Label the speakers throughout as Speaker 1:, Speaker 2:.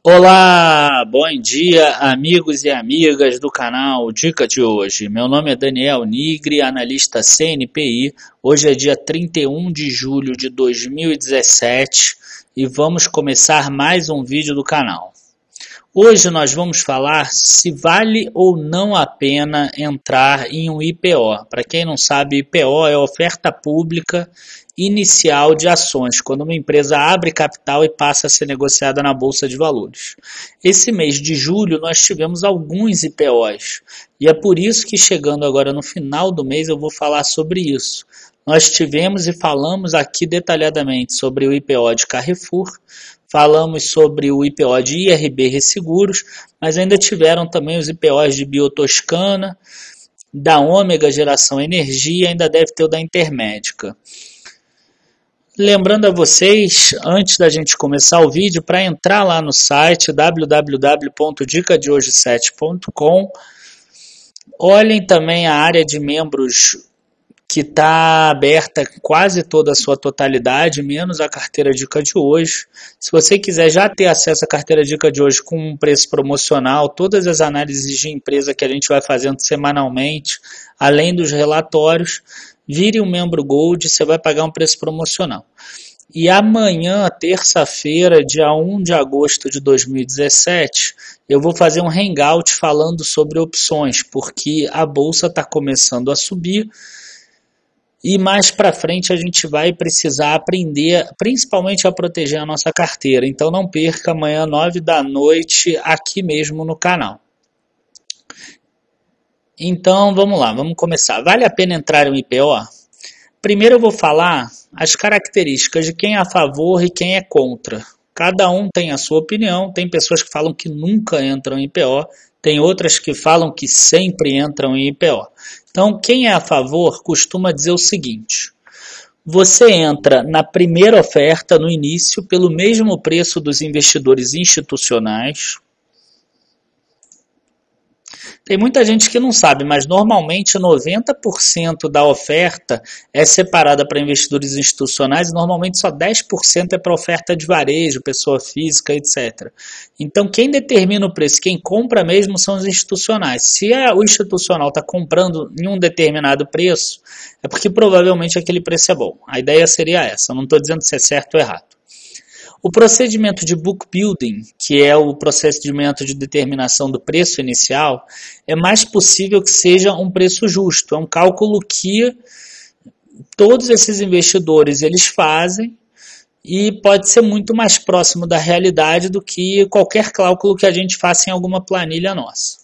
Speaker 1: Olá, bom dia, amigos e amigas do canal Dica de hoje. Meu nome é Daniel Nigri, analista CNPI. Hoje é dia 31 de julho de 2017 e vamos começar mais um vídeo do canal. Hoje nós vamos falar se vale ou não a pena entrar em um IPO. Para quem não sabe, IPO é oferta pública inicial de ações, quando uma empresa abre capital e passa a ser negociada na Bolsa de Valores. Esse mês de julho nós tivemos alguns IPOs e é por isso que chegando agora no final do mês eu vou falar sobre isso. Nós tivemos e falamos aqui detalhadamente sobre o IPO de Carrefour, falamos sobre o IPO de IRB Resseguros, mas ainda tiveram também os IPOs de Biotoscana, da Ômega Geração Energia, ainda deve ter o da Intermédica. Lembrando a vocês, antes da gente começar o vídeo, para entrar lá no site www.dicadehoje7.com, olhem também a área de membros que está aberta quase toda a sua totalidade, menos a carteira Dica de hoje. Se você quiser já ter acesso à carteira Dica de hoje com um preço promocional, todas as análises de empresa que a gente vai fazendo semanalmente, além dos relatórios, vire um membro Gold, você vai pagar um preço promocional. E amanhã, terça-feira, dia 1 de agosto de 2017, eu vou fazer um hangout falando sobre opções, porque a bolsa está começando a subir e mais para frente a gente vai precisar aprender, principalmente a proteger a nossa carteira. Então não perca amanhã, 9 da noite, aqui mesmo no canal. Então vamos lá, vamos começar. Vale a pena entrar em um IPO? Primeiro eu vou falar as características de quem é a favor e quem é contra. Cada um tem a sua opinião, tem pessoas que falam que nunca entram em IPO, tem outras que falam que sempre entram em IPO. Então, quem é a favor costuma dizer o seguinte: você entra na primeira oferta, no início, pelo mesmo preço dos investidores institucionais. Tem muita gente que não sabe, mas normalmente 90% da oferta é separada para investidores institucionais e normalmente só 10% é para oferta de varejo, pessoa física, etc. Então quem determina o preço, quem compra mesmo são os institucionais. Se o institucional está comprando em um determinado preço, é porque provavelmente aquele preço é bom. A ideia seria essa, eu não estou dizendo se é certo ou errado. O procedimento de book building, que é o procedimento de determinação do preço inicial, é mais possível que seja um preço justo. É um cálculo que todos esses investidores eles fazem e pode ser muito mais próximo da realidade do que qualquer cálculo que a gente faça em alguma planilha nossa.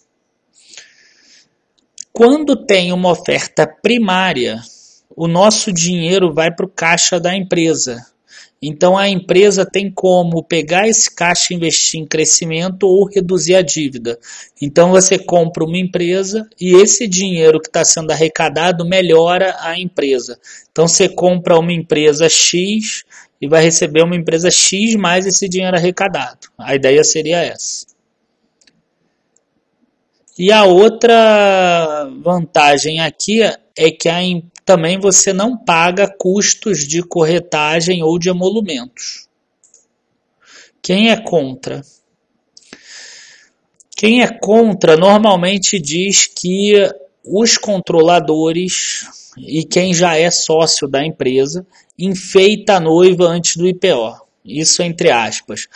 Speaker 1: Quando tem uma oferta primária, o nosso dinheiro vai para o caixa da empresa. Então a empresa tem como pegar esse caixa e investir em crescimento ou reduzir a dívida. Então você compra uma empresa e esse dinheiro que está sendo arrecadado melhora a empresa. Então você compra uma empresa X e vai receber uma empresa X mais esse dinheiro arrecadado. A ideia seria essa. E a outra vantagem aqui é que também você não paga custos de corretagem ou de emolumentos. Quem é contra? Quem é contra normalmente diz que os controladores e quem já é sócio da empresa enfeita a noiva antes do IPO. Isso entre aspas.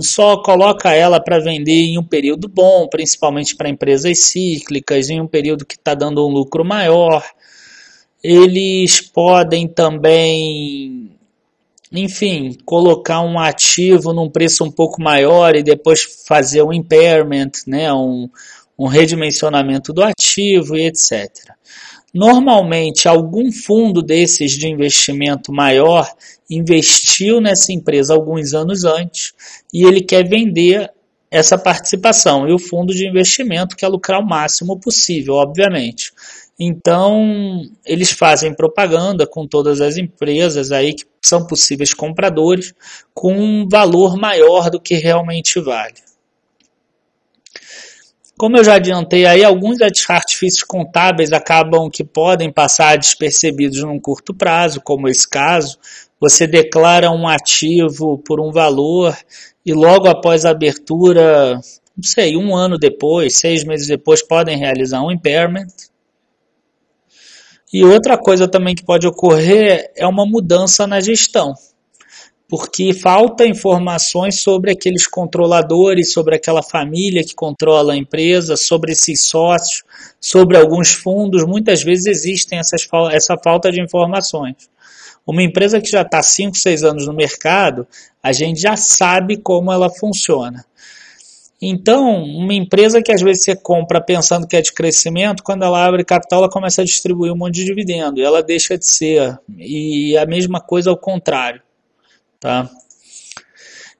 Speaker 1: Só coloca ela para vender em um período bom, principalmente para empresas cíclicas, em um período que está dando um lucro maior. Eles podem também, enfim, colocar um ativo num preço um pouco maior e depois fazer um impairment, né, um redimensionamento do ativo e etc. Normalmente, algum fundo desses de investimento maior investiu nessa empresa alguns anos antes e ele quer vender essa participação. E o fundo de investimento quer lucrar o máximo possível, obviamente. Então, eles fazem propaganda com todas as empresas aí que são possíveis compradores com um valor maior do que realmente vale. Como eu já adiantei aí, alguns artifícios contábeis acabam que podem passar despercebidos num curto prazo, como esse caso. Você declara um ativo por um valor e logo após a abertura, não sei, um ano depois, 6 meses depois, podem realizar um impairment. E outra coisa também que pode ocorrer é uma mudança na gestão, porque falta informações sobre aqueles controladores, sobre aquela família que controla a empresa, sobre esses sócios, sobre alguns fundos. Muitas vezes existem essa falta de informações. Uma empresa que já está 5, 6 anos no mercado, a gente já sabe como ela funciona. Então, uma empresa que às vezes você compra pensando que é de crescimento, quando ela abre capital, ela começa a distribuir um monte de dividendo, e ela deixa de ser. E a mesma coisa ao contrário. Tá?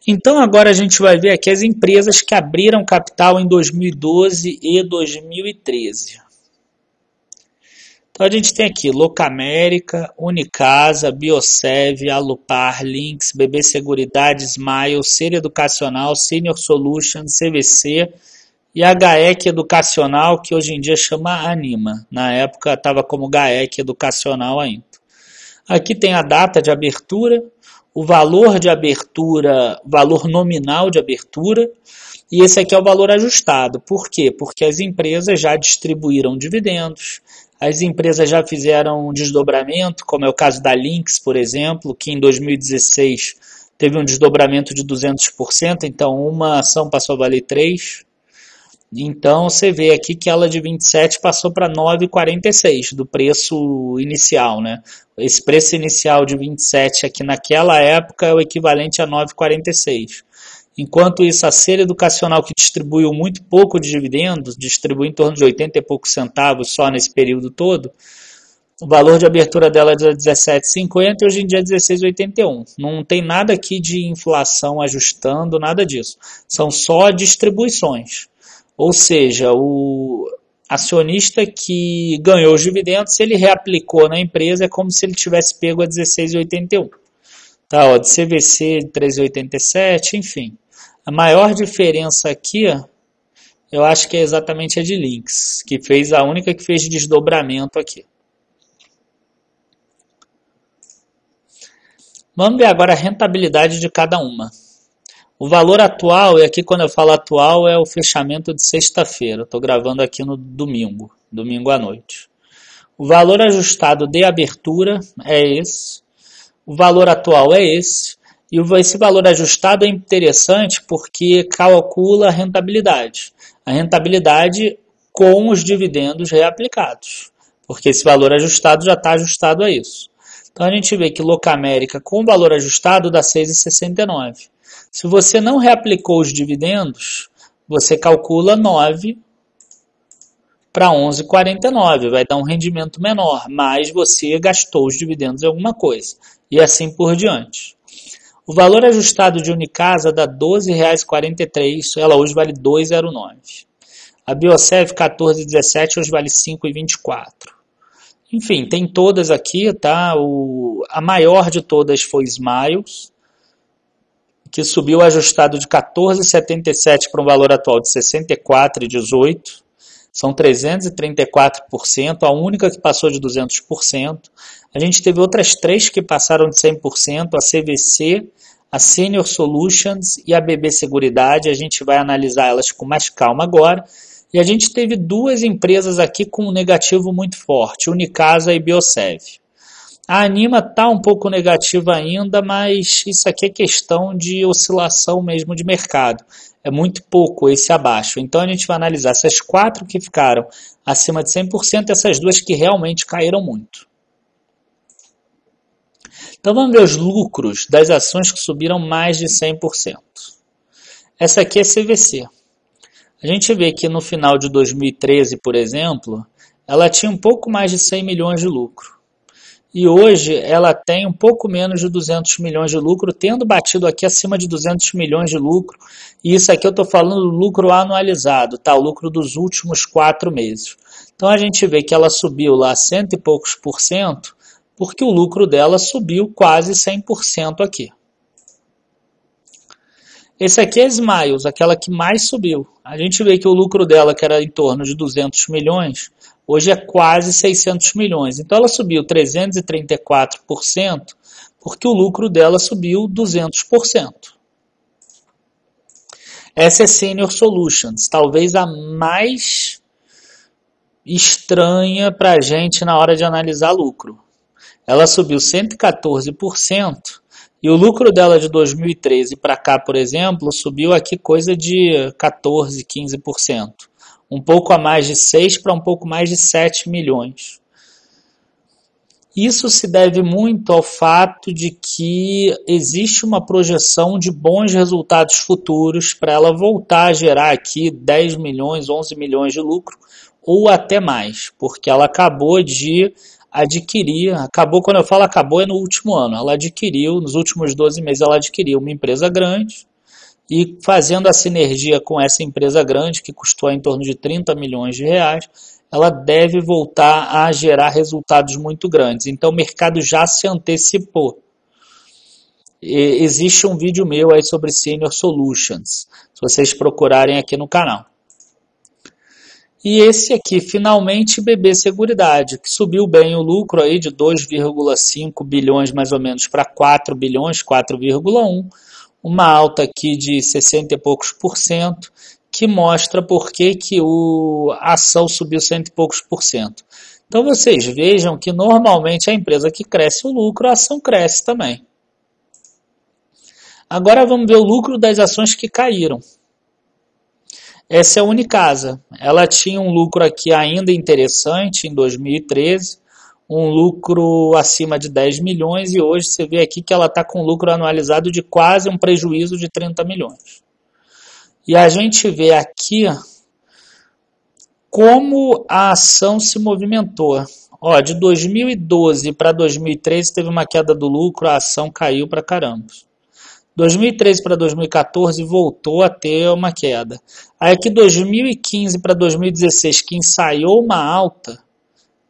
Speaker 1: Então agora a gente vai ver aqui as empresas que abriram capital em 2012 e 2013. Então a gente tem aqui Locamérica, Unicasa, Biosev, Alupar, Lynx, BB Seguridade, Smile, Ser Educacional, Senior Solutions, CVC e a GAEC Educacional, que hoje em dia chama Anima. Na época estava como GAEC Educacional ainda. Aqui tem a data de abertura, o valor de abertura, valor nominal de abertura, e esse aqui é o valor ajustado. Por quê? Porque as empresas já distribuíram dividendos, as empresas já fizeram um desdobramento, como é o caso da Lynx, por exemplo, que em 2016 teve um desdobramento de 200%, então uma ação passou a valer 3. Então você vê aqui que ela de 27 passou para 9,46 do preço inicial, né? Esse preço inicial de 27 aqui naquela época é o equivalente a 9,46. Enquanto isso, a Ser Educacional, que distribuiu muito pouco de dividendos, distribuiu em torno de 80 e poucos centavos só nesse período todo, o valor de abertura dela é de 17,50 e hoje em dia é 16,81. Não tem nada aqui de inflação ajustando, nada disso. São só distribuições. Ou seja, o acionista que ganhou os dividendos, se ele reaplicou na empresa, é como se ele tivesse pego a 16,81. Tá, ó, de CVC de 13,87, enfim. A maior diferença aqui, eu acho que é exatamente a de Lynx, que fez a única que fez desdobramento aqui. Vamos ver agora a rentabilidade de cada uma. O valor atual, e aqui quando eu falo atual é o fechamento de sexta-feira. Estou gravando aqui no domingo à noite. O valor ajustado de abertura é esse. O valor atual é esse. E esse valor ajustado é interessante porque calcula a rentabilidade. A rentabilidade com os dividendos reaplicados. Porque esse valor ajustado já está ajustado a isso. Então a gente vê que Locamérica com valor ajustado dá 6,69. Se você não reaplicou os dividendos, você calcula 9 para 11,49. Vai dar um rendimento menor, mas você gastou os dividendos em alguma coisa. E assim por diante. O valor ajustado de Unicasa dá R$ 12,43. Ela hoje vale R$ 2,09. A Biosev 14,17 hoje vale R$ 5,24. Enfim, tem todas aqui, tá? A maior de todas foi Smiles, que subiu ajustado de 14,77 para um valor atual de 64,18. São 334%, a única que passou de 200%. A gente teve outras 3 que passaram de 100%, a CVC, a Senior Solutions e a BB Seguridade. A gente vai analisar elas com mais calma agora. E a gente teve 2 empresas aqui com um negativo muito forte, Unicasa e Biosev. A Anima está um pouco negativa ainda, mas isso aqui é questão de oscilação mesmo de mercado. É muito pouco esse abaixo. Então a gente vai analisar essas 4 que ficaram acima de 100% e essas 2 que realmente caíram muito. Então vamos ver os lucros das ações que subiram mais de 100%. Essa aqui é CVC. A gente vê que no final de 2013, por exemplo, ela tinha um pouco mais de 100 milhões de lucro. E hoje ela tem um pouco menos de 200 milhões de lucro, tendo batido aqui acima de 200 milhões de lucro. E isso aqui eu estou falando do lucro anualizado, tá? O lucro dos últimos 4 meses. Então a gente vê que ela subiu lá 100 e poucos por cento, porque o lucro dela subiu quase 100% aqui. Esse aqui é Smiles, aquela que mais subiu. A gente vê que o lucro dela, que era em torno de 200 milhões, hoje é quase 600 milhões. Então ela subiu 334%, porque o lucro dela subiu 200%. Essa é Senior Solutions, talvez a mais estranha para a gente na hora de analisar lucro. Ela subiu 114%, e o lucro dela de 2013 para cá, por exemplo, subiu aqui coisa de 14, 15%. Um pouco a mais de 6 para um pouco mais de 7 milhões. Isso se deve muito ao fato de que existe uma projeção de bons resultados futuros para ela voltar a gerar aqui 10 milhões, 11 milhões de lucro ou até mais, porque ela acabou de adquirir, quando eu falo acabou é no último ano, ela adquiriu, nos últimos 12 meses ela adquiriu uma empresa grande e fazendo a sinergia com essa empresa grande, que custou em torno de 30 milhões de reais, ela deve voltar a gerar resultados muito grandes. Então o mercado já se antecipou. Existe um vídeo meu aí sobre Senior Solutions, se vocês procurarem aqui no canal. E esse aqui, finalmente, BB Seguridade, que subiu bem o lucro aí de 2,5 bilhões mais ou menos para 4 bilhões, 4,1, uma alta aqui de 60 e poucos por cento, que mostra por que a ação subiu 100 e poucos por cento. Então vocês vejam que normalmente a empresa que cresce o lucro, a ação cresce também. Agora vamos ver o lucro das ações que caíram. Essa é a Unicasa. Ela tinha um lucro aqui ainda interessante em 2013, um lucro acima de 10 milhões e hoje você vê aqui que ela está com um lucro anualizado de quase um prejuízo de 30 milhões. E a gente vê aqui como a ação se movimentou. Ó, de 2012 para 2013 teve uma queda do lucro, a ação caiu para caramba. 2013 para 2014 voltou a ter uma queda. Aí aqui 2015 para 2016, que ensaiou uma alta,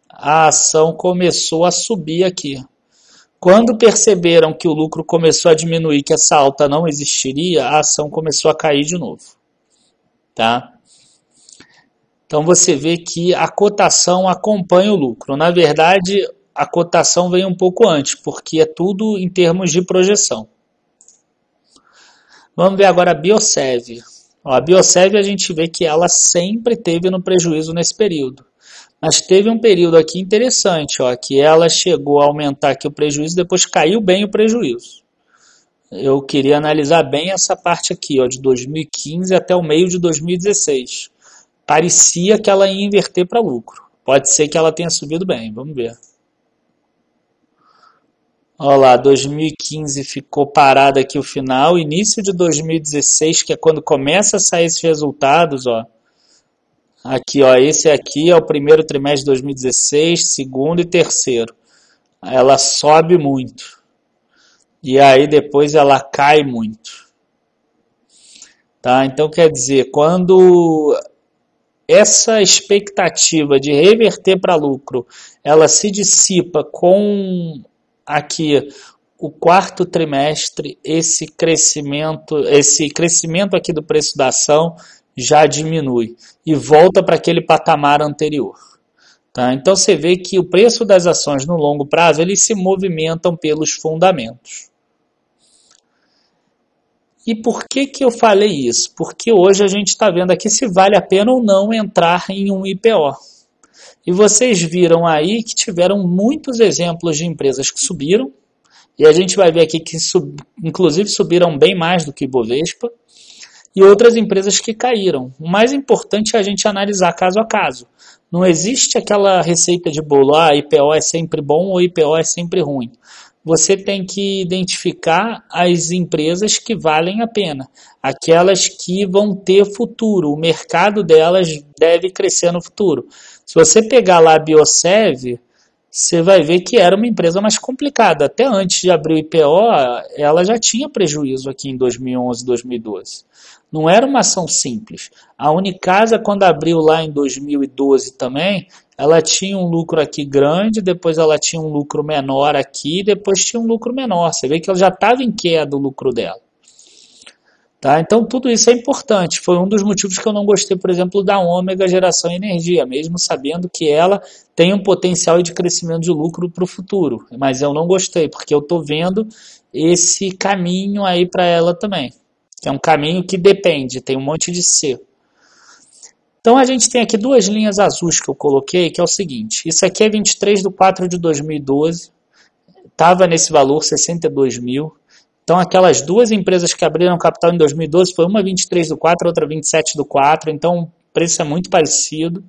Speaker 1: a ação começou a subir aqui. Quando perceberam que o lucro começou a diminuir, que essa alta não existiria, a ação começou a cair de novo. Tá? Então você vê que a cotação acompanha o lucro. Na verdade, a cotação vem um pouco antes, porque é tudo em termos de projeção. Vamos ver agora a Biosev. A Biosev a gente vê que ela sempre teve no prejuízo nesse período. Mas teve um período aqui interessante, ó, que ela chegou a aumentar aqui o prejuízo, depois caiu bem o prejuízo. Eu queria analisar bem essa parte aqui, ó, de 2015 até o meio de 2016. Parecia que ela ia inverter para lucro. Pode ser que ela tenha subido bem, vamos ver. Olha lá, 2015 ficou parado aqui o final, início de 2016, que é quando começa a sair esses resultados, ó. Aqui, ó, esse aqui é o primeiro trimestre de 2016, segundo e terceiro. Ela sobe muito. E aí depois ela cai muito. Tá? Então quer dizer, quando essa expectativa de reverter para lucro, ela se dissipa com aqui o quarto trimestre, esse crescimento aqui do preço da ação já diminui e volta para aquele patamar anterior. Tá? Então você vê que o preço das ações no longo prazo eles se movimentam pelos fundamentos. E por que eu falei isso? Porque hoje a gente está vendo aqui se vale a pena ou não entrar em um IPO. E vocês viram aí que tiveram muitos exemplos de empresas que subiram, e a gente vai ver aqui que inclusive subiram bem mais do que o Ibovespa, e outras empresas que caíram. O mais importante é a gente analisar caso a caso. Não existe aquela receita de bolo, IPO é sempre bom ou IPO é sempre ruim. Você tem que identificar as empresas que valem a pena, aquelas que vão ter futuro, o mercado delas deve crescer no futuro. Se você pegar lá a Biosev, você vai ver que era uma empresa mais complicada. Até antes de abrir o IPO, ela já tinha prejuízo aqui em 2011, 2012. Não era uma ação simples. A Unicasa, quando abriu lá em 2012 também, ela tinha um lucro aqui grande, depois ela tinha um lucro menor aqui, depois tinha um lucro menor. Você vê que ela já estava em queda o lucro dela. Tá? Então, tudo isso é importante. Foi um dos motivos que eu não gostei, por exemplo, da Ômega Geração e Energia, mesmo sabendo que ela tem um potencial de crescimento de lucro para o futuro. Mas eu não gostei, porque eu estou vendo esse caminho aí para ela também. Que é um caminho que depende, tem um monte de C. Então, a gente tem aqui duas linhas azuis que eu coloquei, que é o seguinte. Isso aqui é 23/4/2012. Estava nesse valor, 62 mil. Então, aquelas duas empresas que abriram capital em 2012, foi uma 23/4, outra 27/4, então o preço é muito parecido.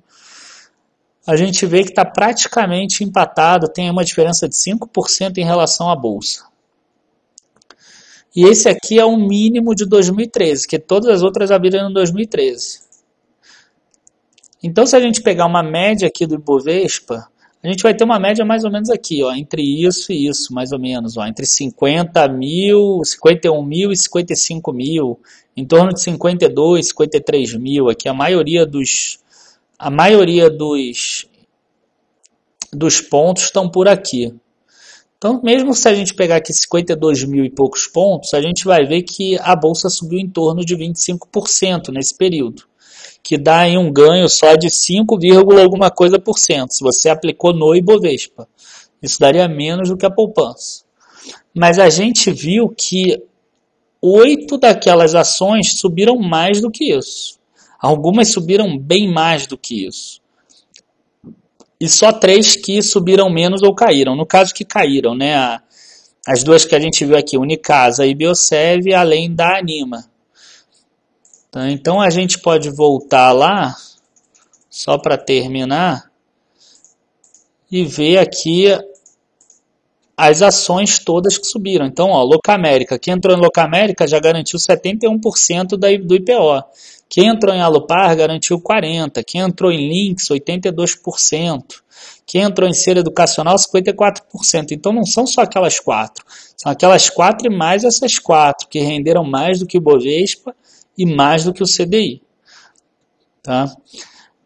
Speaker 1: A gente vê que está praticamente empatado, tem uma diferença de 5% em relação à bolsa. E esse aqui é o mínimo de 2013, que todas as outras abriram em 2013. Então, se a gente pegar uma média aqui do Ibovespa, a gente vai ter uma média mais ou menos aqui, ó, entre isso e isso, mais ou menos, ó, entre 50 mil, 51 mil e 55 mil, em torno de 52, 53 mil, aqui a maioria dos pontos estão por aqui. Então, mesmo se a gente pegar aqui 52 mil e poucos pontos, a gente vai ver que a bolsa subiu em torno de 25% nesse período, que dá aí um ganho só de 5, alguma coisa por cento, se você aplicou no Ibovespa. Isso daria menos do que a poupança. Mas a gente viu que 8 daquelas ações subiram mais do que isso. Algumas subiram bem mais do que isso. E só 3 que subiram menos ou caíram. No caso que caíram, né? As duas que a gente viu aqui, Unicasa e Biosev, além da Anima. Então a gente pode voltar lá, só para terminar, e ver aqui as ações todas que subiram. Então, ó, Locamérica, quem entrou em Locamérica já garantiu 71% do IPO. Quem entrou em Alupar garantiu 40%. Quem entrou em Lynx, 82%. Quem entrou em Ser Educacional, 54%. Então não são só aquelas 4. São aquelas 4 e mais essas 4, que renderam mais do que o Bovespa e mais do que o CDI. Tá?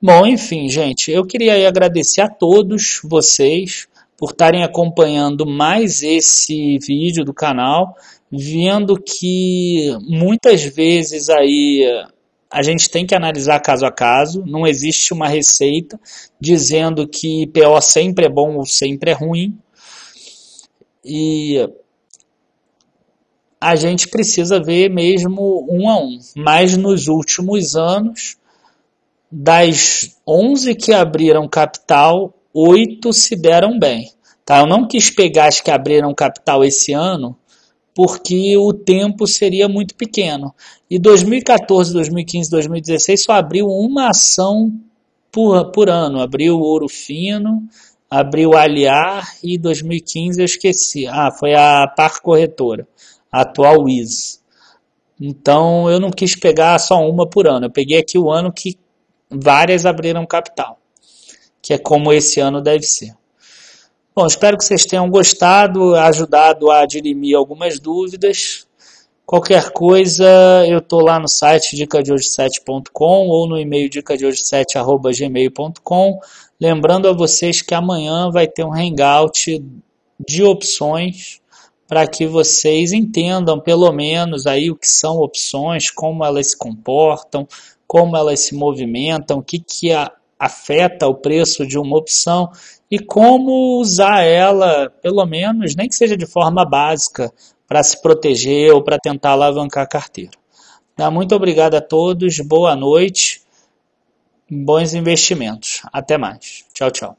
Speaker 1: Bom, enfim, gente, eu queria aí agradecer a todos vocês por estarem acompanhando mais esse vídeo do canal, vendo que muitas vezes aí a gente tem que analisar caso a caso, não existe uma receita dizendo que IPO sempre é bom ou sempre é ruim, e a gente precisa ver mesmo um a um. Mas nos últimos anos, das 11 que abriram capital, 8 se deram bem. Tá? Eu não quis pegar as que abriram capital esse ano, porque o tempo seria muito pequeno. E 2014, 2015, 2016 só abriu uma ação por ano. Abriu o Ouro Fino, abriu a Aliar e 2015 eu esqueci. Foi a Par Corretora, a atual Wiz. Então eu não quis pegar só uma por ano. Eu peguei aqui o ano que várias abriram capital, que é como esse ano deve ser. Bom, espero que vocês tenham gostado, ajudado a dirimir algumas dúvidas. Qualquer coisa, eu estou lá no site dicadehoje7.com ou no e-mail dicadehoje7@gmail.com. Lembrando a vocês que amanhã vai ter um hangout de opções para que vocês entendam pelo menos aí o que são opções, como elas se comportam, como elas se movimentam, o que afeta o preço de uma opção e como usar ela, pelo menos, nem que seja de forma básica, para se proteger ou para tentar alavancar a carteira. Muito obrigado a todos, boa noite, bons investimentos. Até mais. Tchau, tchau.